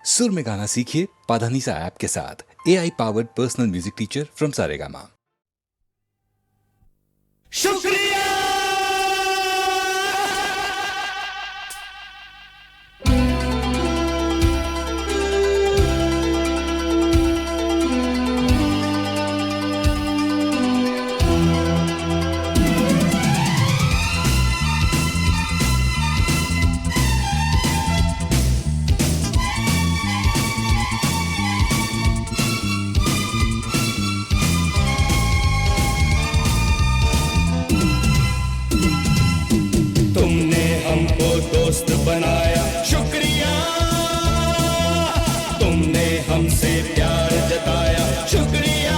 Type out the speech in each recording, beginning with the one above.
सुर में गाना सीखिए पाधानीसा ऐप के साथ। AI powered personal music teacher from Saregama. शुक्रिया। तुमने हमको दोस्त बनाया, शुक्रिया। तुमने हमसे प्यार जताया, शुक्रिया।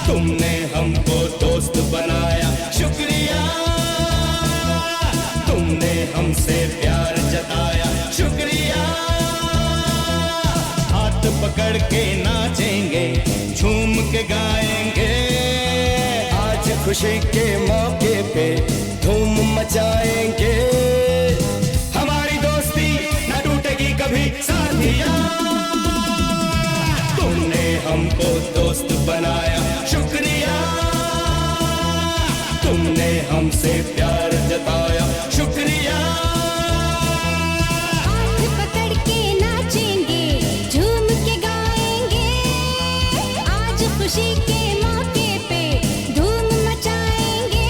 तुमने हमको दोस्त बनाया, शुक्रिया। तुमने हमसे प्यार जताया, शुक्रिया। हाथ पकड़ के नाचेंगे, झूम के गाएंगे, आज खुशी के मौके पे धूम मचाएंगे। हमारी दोस्ती न टूटेगी कभी साथिया। तुमने हमको दोस्त बनाया, शुक्रिया। तुमने हमसे प्यार जताया, शुक्रिया। हाथ पकड़ के नाचेंगे, झूम के गाएंगे, आज खुशी के मौके पे धूम मचाएंगे।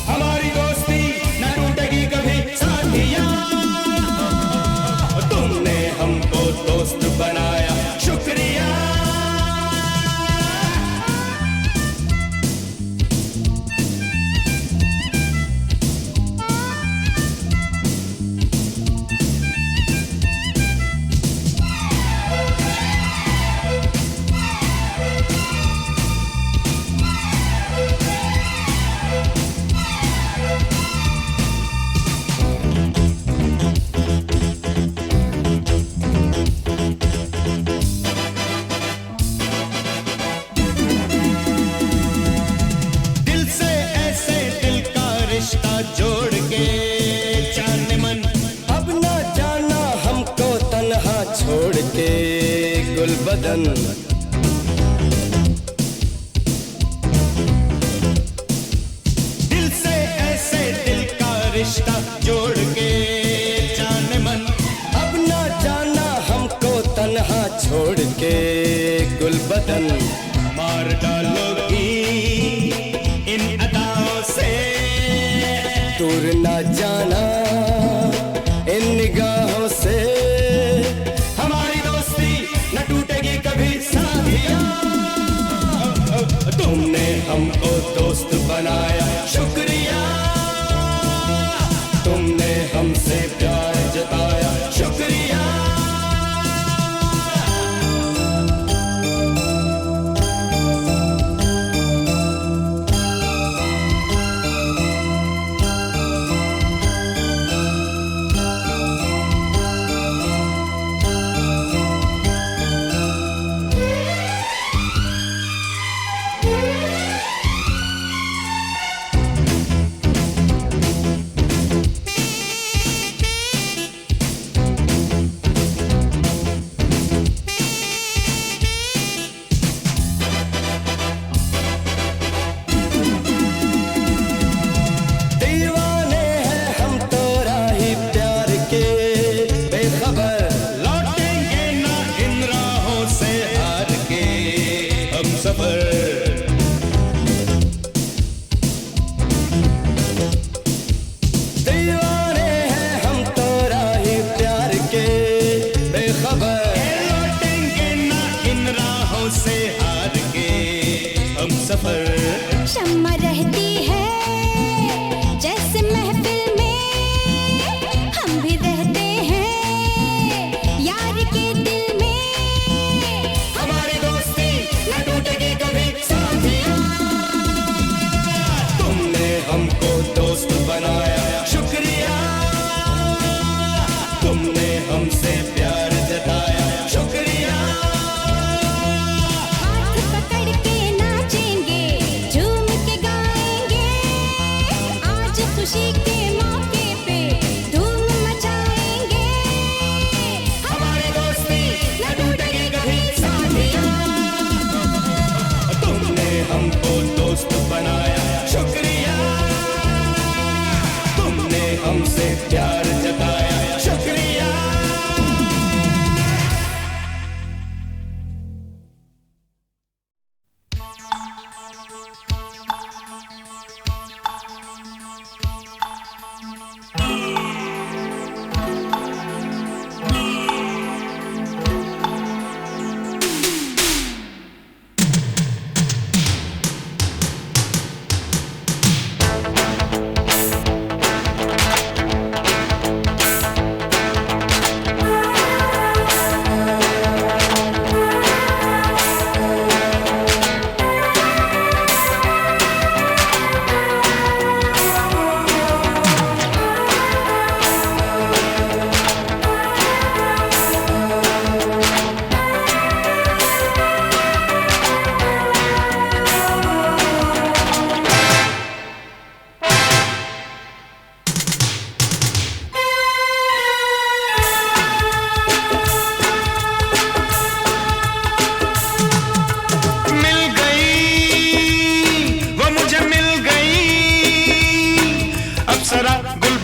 हमारी दोस्ती न टूटेगी कभी साथिया। तुमने हमको दोस्त बनाया, शुक्रिया। दिल से ऐसे दिल का रिश्ता जोड़ के जाने मन, अब ना जाना हमको तन्हा छोड़ के गुलबदन। दिल से ऐसे दिल का रिश्ता जोड़ के जाने मन, अब ना जाना हमको तन्हा छोड़ के गुलबदन। मार डालोगी इन अदाओं से, दूर ना जाना इन निगाहों से। हमारी दोस्ती न टूटेगी कभी साथिया। तुमने हमको दोस्त बनाया, शुक्रिया। तुमने हमसे प्यार जताया, शुक्रिया। दीवाने हैं हम तो राही प्यार के, बेखबर लौटेंगे ना इन राहों से हार के हम सफर। दीवाने हैं हम तो राही प्यार के, बेखबर लौटेंगे ना इन राहों से हार के हम सफर। शम्मा रहती है जैसे महफिल में, हम भी रहते हैं यार के दिल में। हमारी दोस्ती न टूटेगी कभी साथिया। तुमने हमको दोस्त बनाया, शुक्रिया। तुमने हमसे प्यार जताया, शुक्रिया। हाथ पकड़ के नाचेंगे, झूम के गाएंगे, आज खुशी के मौके पे धूम मचाएंगे।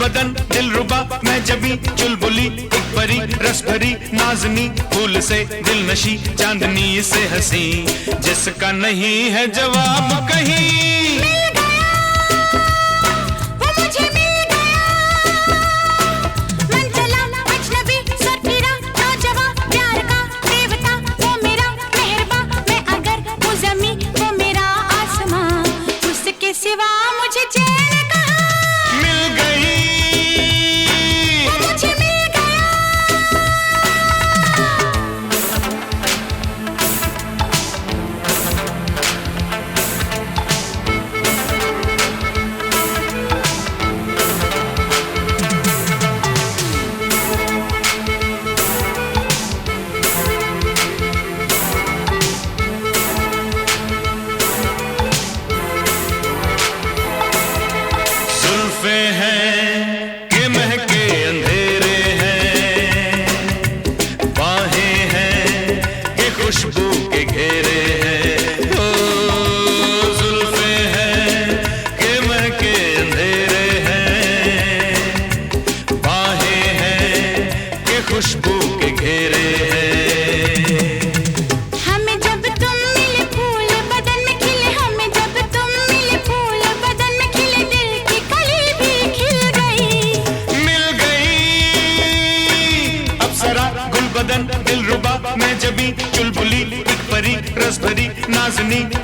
बदन दिलरुबा मैं जबी चुलबुली एक परी रस भरी नाजनी फूल से दिल नशी चांदनी से हंसी जिसका नहीं है जवाब कहीं।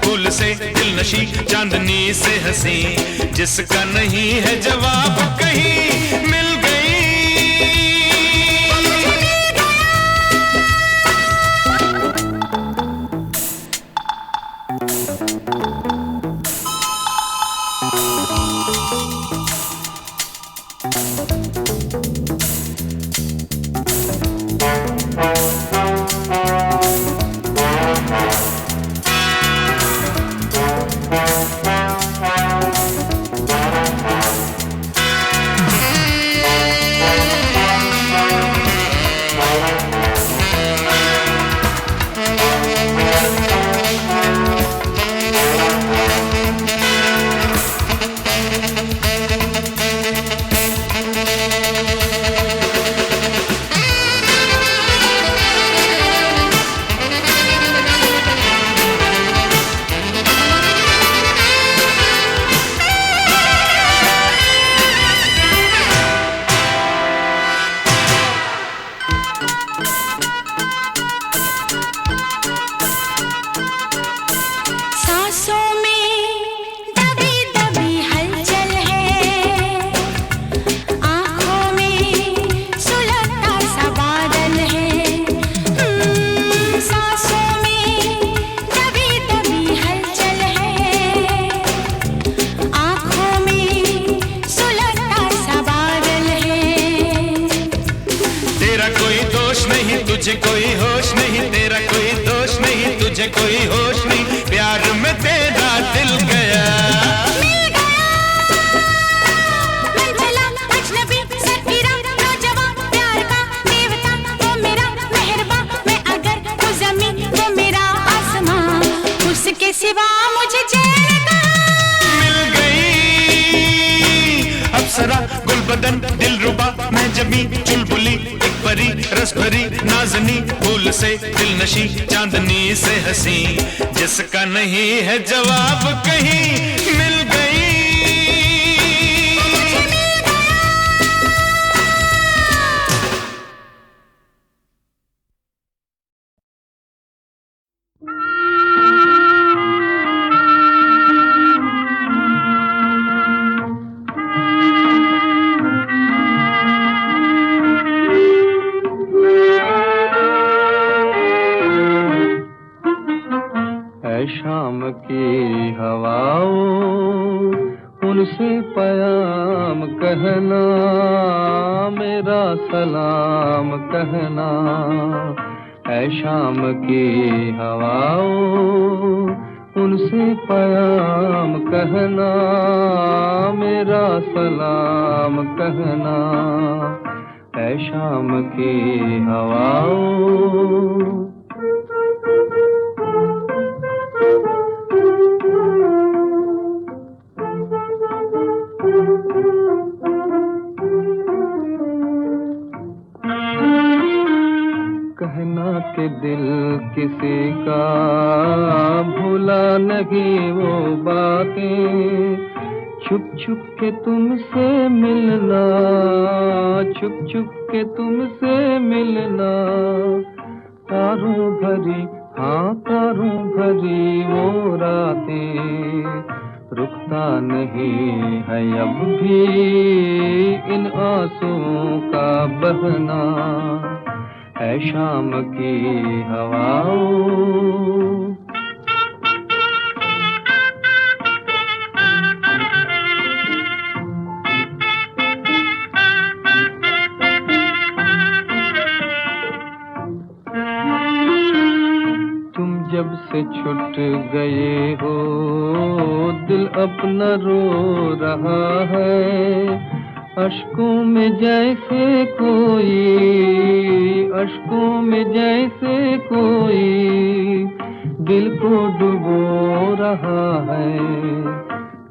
फूल से दिल नशी चांदनी से हंसी जिसका नहीं है जवाब कहीं मिल गई। तुझे कोई होश नहीं, तेरा कोई दोष नहीं, तुझे कोई होश नहीं, प्यार में तेरा दिल गया। उसके सिवा मुझे चैन मिल गई अप्सरा गुलबदन दिलरुबा मैं जमी चुलबुली एक परी रस भरी नाजनी फूल से दिल नशी चांदनी से हंसी जिसका नहीं है जवाब कहीं मिल गई। शाम की हवाओं उनसे पयाम कहना, मेरा सलाम कहना। ऐ शाम की हवाओं उनसे पयाम कहना, मेरा सलाम कहना। ऐ शाम की हवाओं कहना कि दिल किसी का भूला नहीं वो बातें, छुप छुप के तुमसे मिलना, छुप छुप के तुमसे मिलना, तारों भरी, हाँ तारों भरी वो रातें, रुकता नहीं है अब भी इन आंसुओं का बहना, है शाम की हवाओं। जब से छूट गए हो दिल अपना रो रहा है, अश्कों में जैसे कोई, अश्कों में जैसे कोई दिल को डुबो रहा है,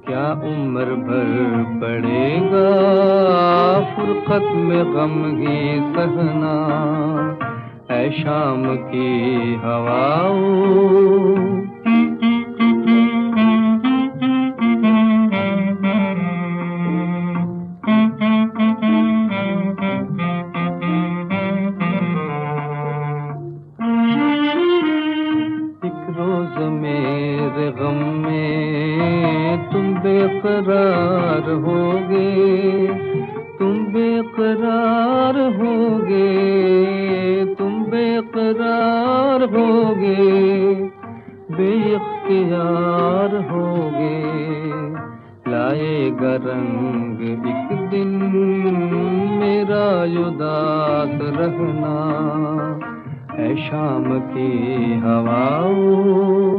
क्या उम्र भर पड़ेगा फुरकत में गम ही सहना, है शाम की हवाओं। एक रोज मेरे गम में तुम बेकरार होगे, तुम बेकरार होगे, तुम बेकरार होगे, बेइख्तियार होगे, लाएगा रंग एक दिन मेरा उदास रहना, है शाम की हवाओं।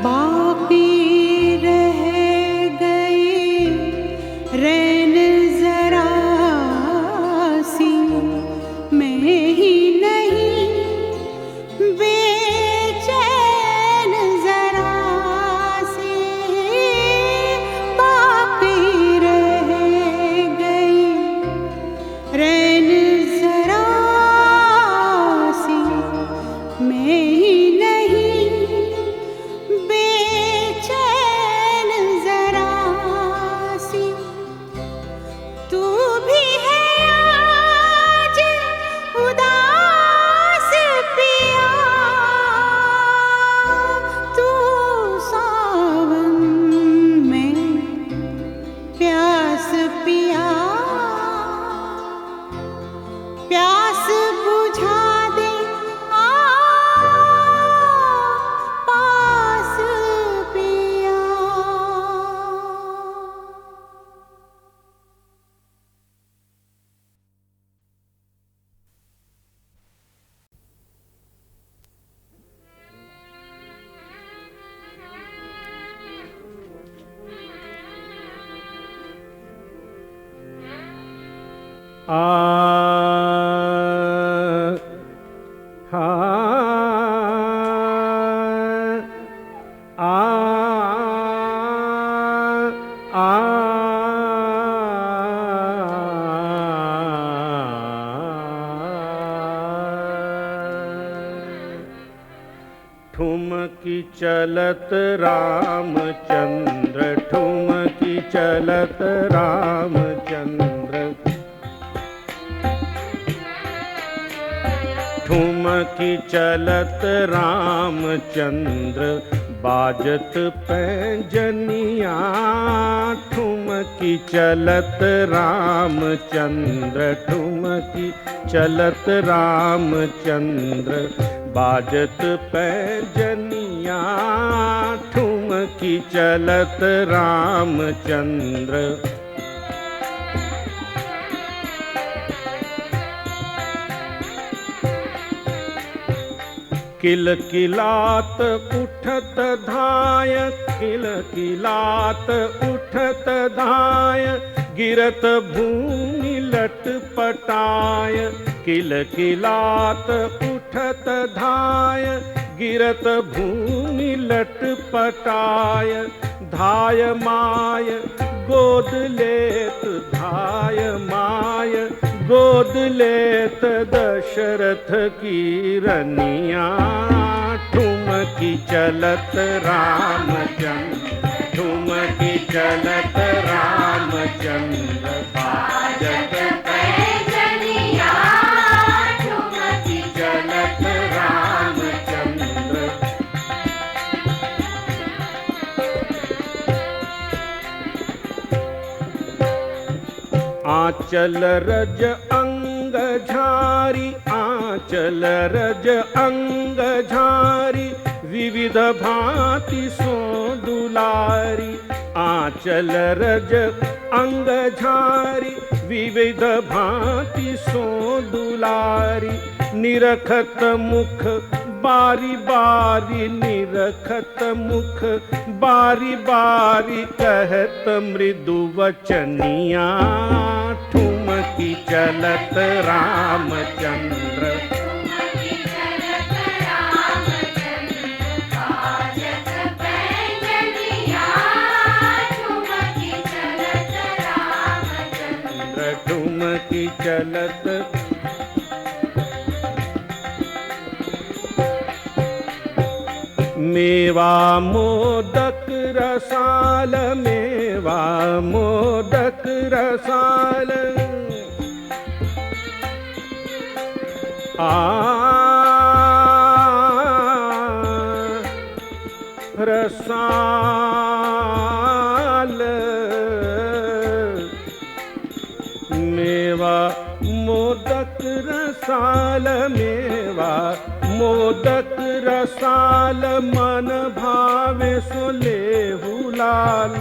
बाकी रह गई रैन जरा आ हा आ आ ठुमकी चलत रामचंद्र, ठुमकी चलत रामचंद्र, ठुमकी चलत रामचंद्र, बाजत पैंजनिया। ठुमकी चलत रामचंद्र, ठुमकी चलत रामचंद्र, बाजत पैंजनिया। ठुमकी चलत रामचंद्र। किलकिलात उठत धाय, किलकिलात उठत धाय, गिरत भूमि लटपटाय। किलकिलात उठत धाय, गिरत भूमि लटपटाय। धाय माय गोद लेत, धाय माय गोद लेत दशरथ की रनिया। ठुमकी चलत रामचंद्र, ठुमकी चलत रामचंद्र, बाजत पैंजनिया। ठुमकी चलत रामचंद्र। आंचल रज अंग झारी, आंचल रज अंग झारी, विविध भांति सो दुलारी। आंचल रज अंग झारी, विविध भांति सो दुलारी। निरखत मुख बारी बारी, निरखत मुख बारी बारी, कहत मृदु वचनिया। ठुमकी चलत रामचंद्र, ठुमकी चलत रामचंद्र, बाजत पैंजनिया। ठुमकी चलत रामचंद्र, ठुमकी चलत। मेवा मोदक रसाल, मेवा मोदक रसाल, रसाल। मेवा मोदक रसाल, मेवा मोदक रसाल, मन भावे सो लेहु लाल।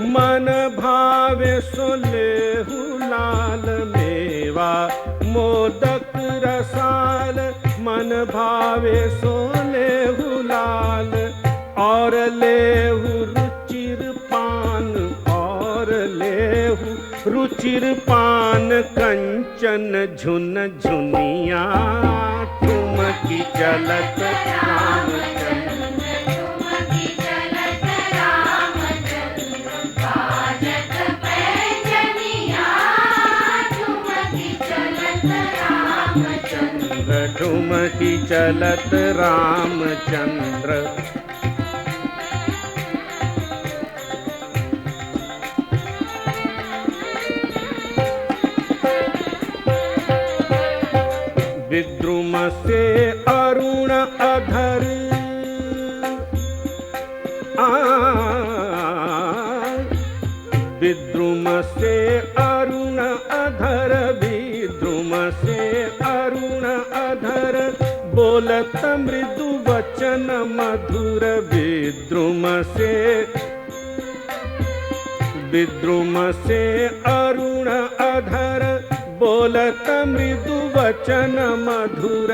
मन भावे सो लेहु लाल। मेवा मोदक रसाल, मन भावे सो लेहु लाल। और लेहु रुचिर पान, और लेहु रुचिर पान, कंचन झुन झुनिया। ठुमकी चलत रामचंद्र, ठुमकी चलत रामचंद्र, बाजत पैंजनिया। ठुमकी चलत रामचंद्र, ठुमकी चलत रामचंद्र। विद्रुम से अरुण अधर, विद्रुम से अरुण अधर, विद्रुम से अरुण अधर, बोलत मृदु वचन मधुर। विद्रुम से, विद्रुम से अरुण अधर, बोलत मृदु वचन मधुर।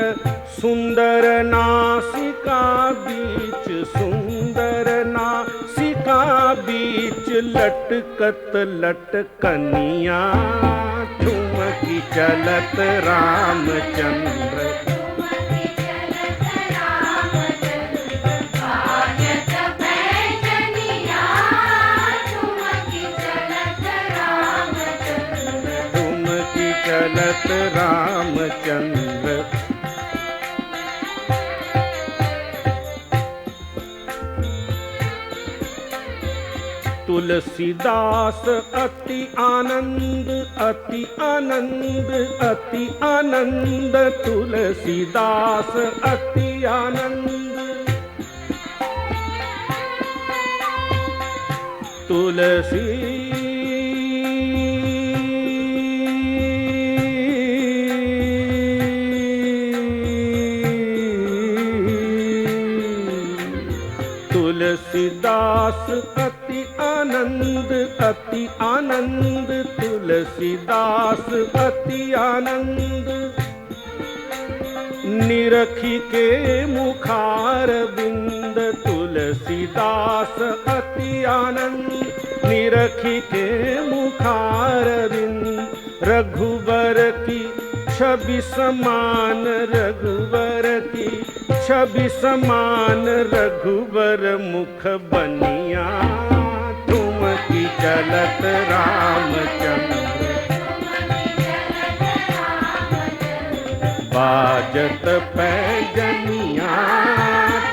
सुंदर नासिका बीच, सुंदर नासिका बीच, लटकत लटकनिया ठुमकी चलत रामचंद्र ठुमकी चलत रामचंद्र। तुलसीदास अति आनंद अति आनंद अति आनंद तुलसीदास अति आनंद तुलसी तुलसीदास अति आनंद तुलसीदास अति आनंद निरखी के मुखार बिंद तुलसीदास अति आनंद निरखी के मुखार बिंद रघुवर की छवि समान रघुवर की छवि समान रघुवर मुख बनिया ठुमकी चलत रामचंद्र बाजत पैजनिया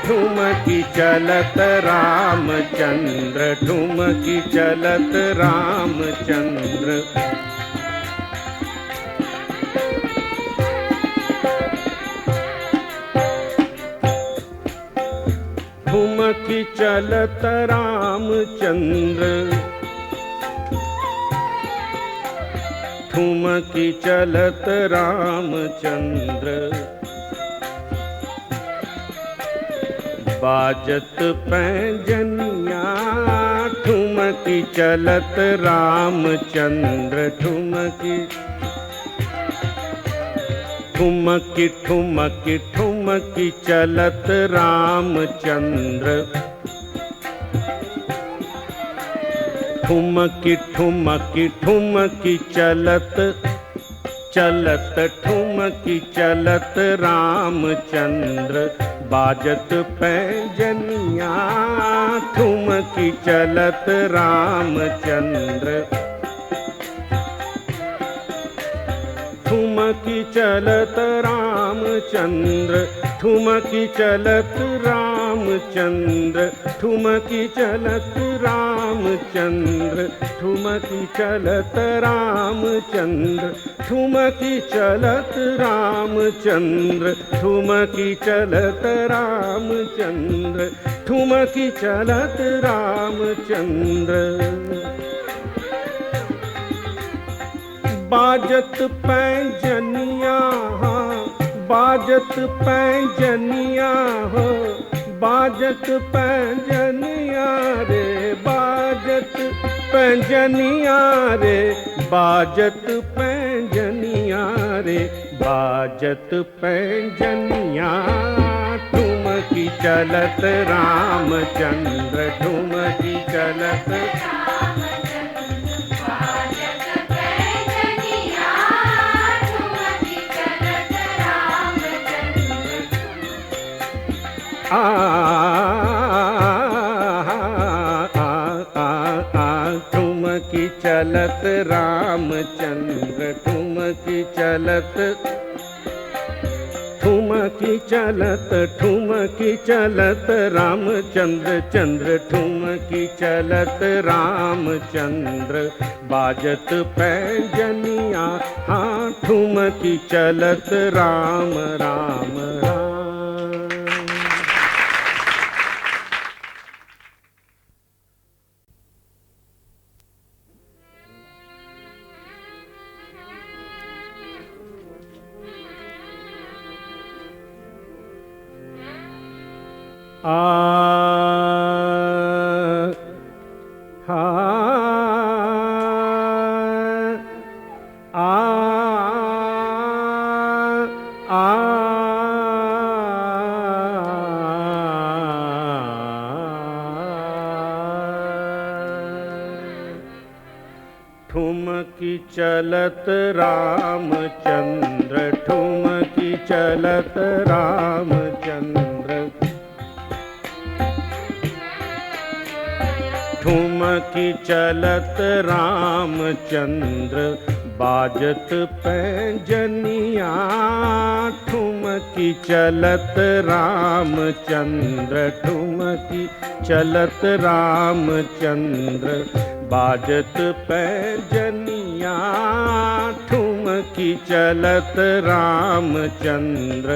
ठुमकी चलत रामचंद्र ठुमकी चलत रामचंद्र। ठुमकी चलत रामचंद्र ठुमकी चलत रामचंद्र बाजत पैजनिया ठुमकी चलत रामचंद्र ठुमकी ठुमकी ठुमकी ठुमकी चलत रामचंद्र ठुमकी ठुमकी ठुमकी चलत चलत ठुमकी चलत रामचंद्र बाजत पैजनिया ठुमकी चलत रामचंद्र ठुमकी चलत रामचंद्र ठुमकी चलत रामचंद्र ठुमकी चलत रामचंद्र ठुमकी चलत रामचंद्र ठुमकी चलत रामचंद्र ठुमकी चलत रामचंद्र ठुमकी चलत रामचंद्र बाजत पैजनिया बाजत पैजनिया हो बाजत पैजनिया रे बाजत पैजनिया रे बाजत पैजनिया रे बाजत पैजनिया ठुमकी चलत रामचंद्र ठुमकी चलत ठुमकी चलत रामचंद्र ठुमकी चलत ठुमकी चलत ठुमकी चलत रामचंद्र चंद्र ठुमकी चलत रामचंद्र बाजत पैजनिया हाँ ठुमकी चलत राम राम राम। ठुमकी चलत रामचंद्र, ठुमकी चलत रामचंद्र, ठुमकी चलत रामचंद्र, बाजत पैंजनिया। ठुमकी चलत रामचंद्र, ठुमकी चलत रामचंद्र, बाजत पैंजनिया। ठुमकी चलत रामचंद्र।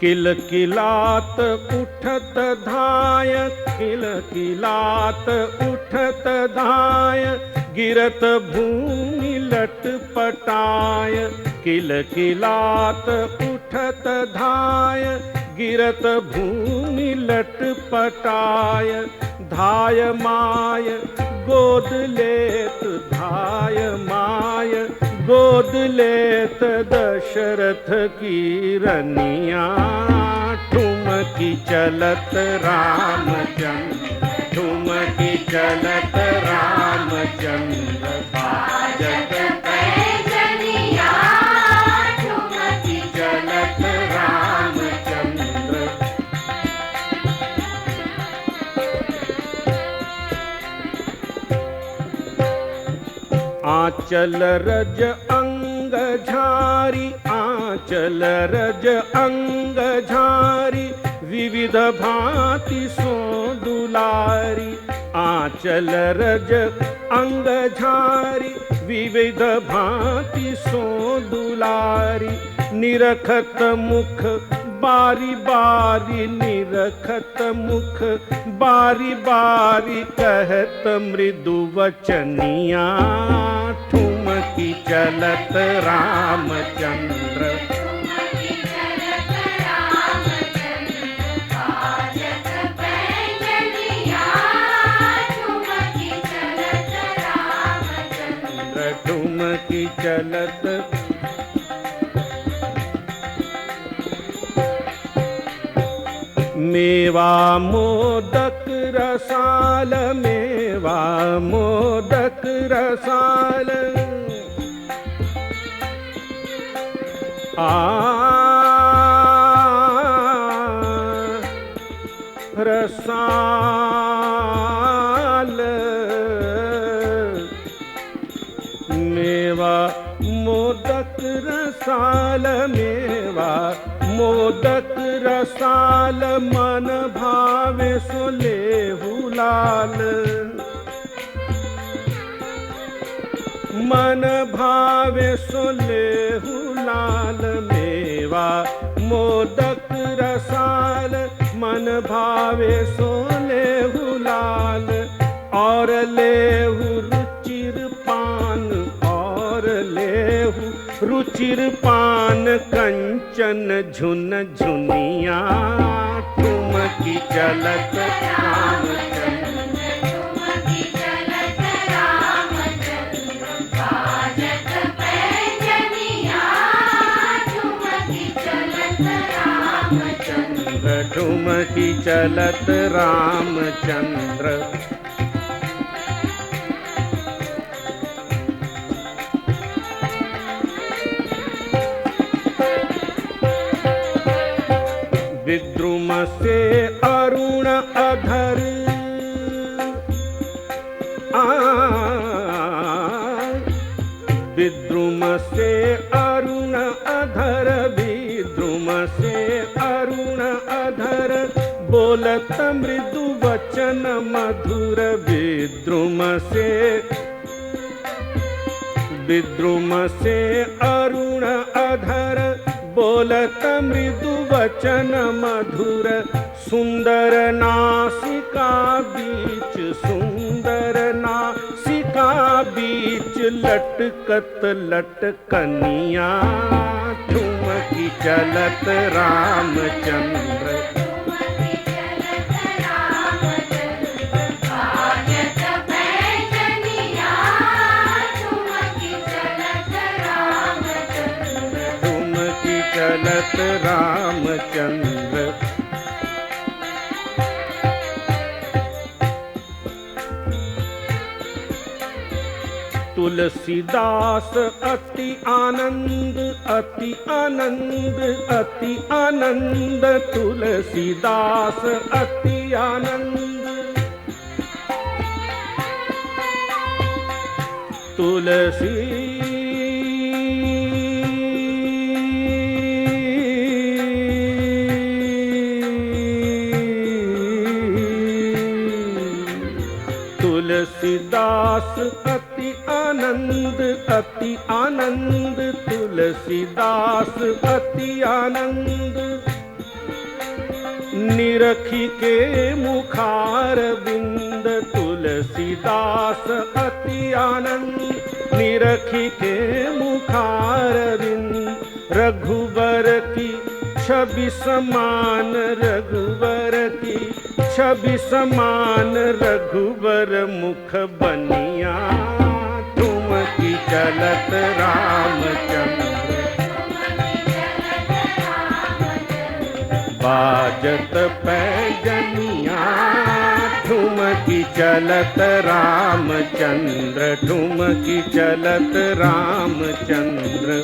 किलकिलात उठत धाय, किलकिलात उठत धाय, गिरत भूमि लटपटाय। किलकिलात उठत धाय, गिरत भूमि लटपटाय। धाय माय गोद लेत, धाय माय गोद लेत दशरथ की रनिया। ठुमकी चलत रामचंद्र, ठुमकी चलत रामचंद्र, बाजत पैंजनिया। ठुमकी चलत रामचंद्र। आंचल रज अंग झारी, आंचल रज अंग झारी, विविध भांति सो दुलारी। आंचल रज अंग झारी, विविध भांति सो दुलारी। निरखत मुख बारी बारी, निरखत मुख बारी बारी, कहत मृदु वचनिया। ठुमकी चलत रामचंद्र, ठुमकी चलत रामचंद्र, बाजत पैंजनिया। ठुमकी चलत रामचंद्र। ठुमकी चलत। मेवा मोदक रसाल, मेवा मोदक रसाल, रसाल। मेवा मोदक रसाल, मेवा मोदक रसाल, मन भावे सो लेहु लाल। मन भावे सो लेहु लाल। मेवा मोदक रसाल, मन भावे सो लेहु लाल। और लेहु रुचिर पान, और लेहु रुचिर पान, कंचन झुन झुनिया। ठुमकी चलत रामचंद्र, ठुमकी चलत रामचंद्र, बाजत पैंजनिया। ठुमकी चलत रामचंद्र। ठुमकी चलत रामचंद्र। विद्रुम से अरुण अधर, विद्रुम से अरुण अधर, विद्रुम से अरुण अधर, बोलत मृदु वचन मधुर। विद्रुम से, विद्रुम से अरुण अधर, बोलत मृदु वचन मधुर। सुंदर नासिका बीच, सुंदर नासिका बीच, लटकत लटकनिया। ठुमकी चलत रामचंद्र, ठुमकी चलत रामचंद्र, बाजत पैंजनिया। ठुमकी चलत रामचंद्र। ठुमकी चलत रामचंद्र। तुलसीदास अति आनंद, अति आनंद, अति आनंद, तुलसीदास अति आनंद। तुलसी तुलसीदास अति आनंद, अति आनंद, तुलसीदास अति आनंद। निरखी के मुखार बिंद, तुलसीदास अति आनंद। निरखी के मुखार बिंद, रघुबर की छवि समान, रघुबर की छवि समान, रघुबर मुख बनिया, ठुमकी चलत रामचंद्र। बाजत पैजनिया, ठुमकी चलत रामचंद्र, ठुमकी चलत रामचंद्र।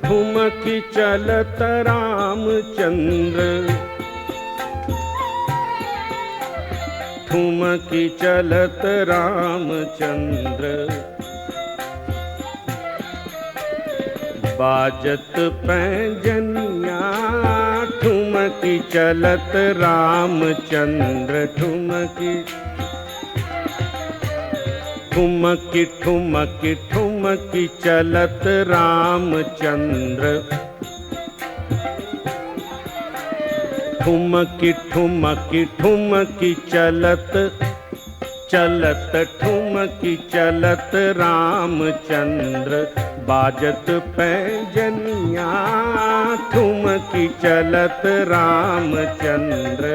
ठुमकी चलत रामचंद्र, ठुमकी चलत रामचंद्र। बाजत पैजनिया, ठुमकी चलत रामचंद्र, ठुमकी ठुमकी ठुमकी ठुमकी चलत रामचंद्र। ठुमकी ठुमकी ठुमकी चलत चलत, ठुमकी चलत रामचंद्र। बाजत पैजनिया, ठुमकी चलत रामचंद्र।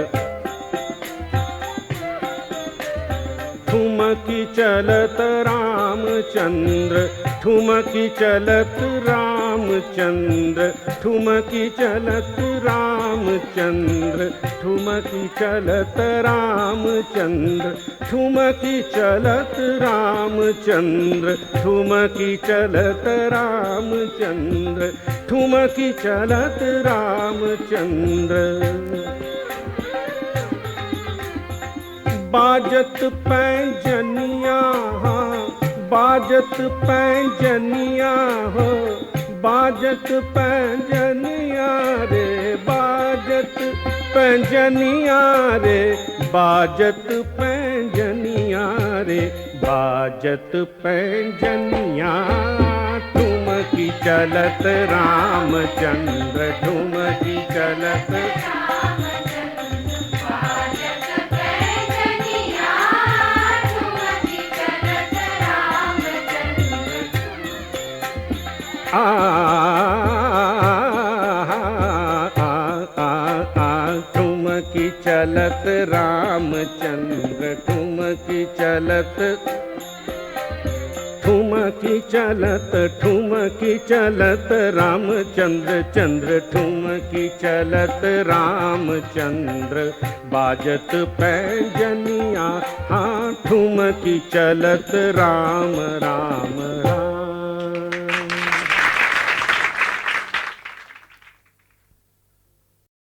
ठुमकी चलत रामचंद्र, ठुमकी चलत रामचंद्र। ठुमकी चलत रामचंद्र, ठुमकी चलत रामचंद्र। ठुमकी चलत रामचंद्र, ठुमकी चलत रामचंद्र। ठुमकी चलत रामचंद्र। बाजत पैजनिया, बाजत पैजनिया हो, बाजत पैजनिया रे, बाजत पैजनिया रे, बाजत पैजनिया रे, बाजत पैजनिया। ठुमकी चलत रामचंद्र, ठुमकी चलत ठुमकी चलत रामचंद्र, ठुमकी चलत, ठुमकी चलत, ठुमकी चलत रामचंद्र चंद्र, ठुमकी चलत रामचंद्र। बाजत पैजनिया, हाँ ठुमकी चलत राम राम राम।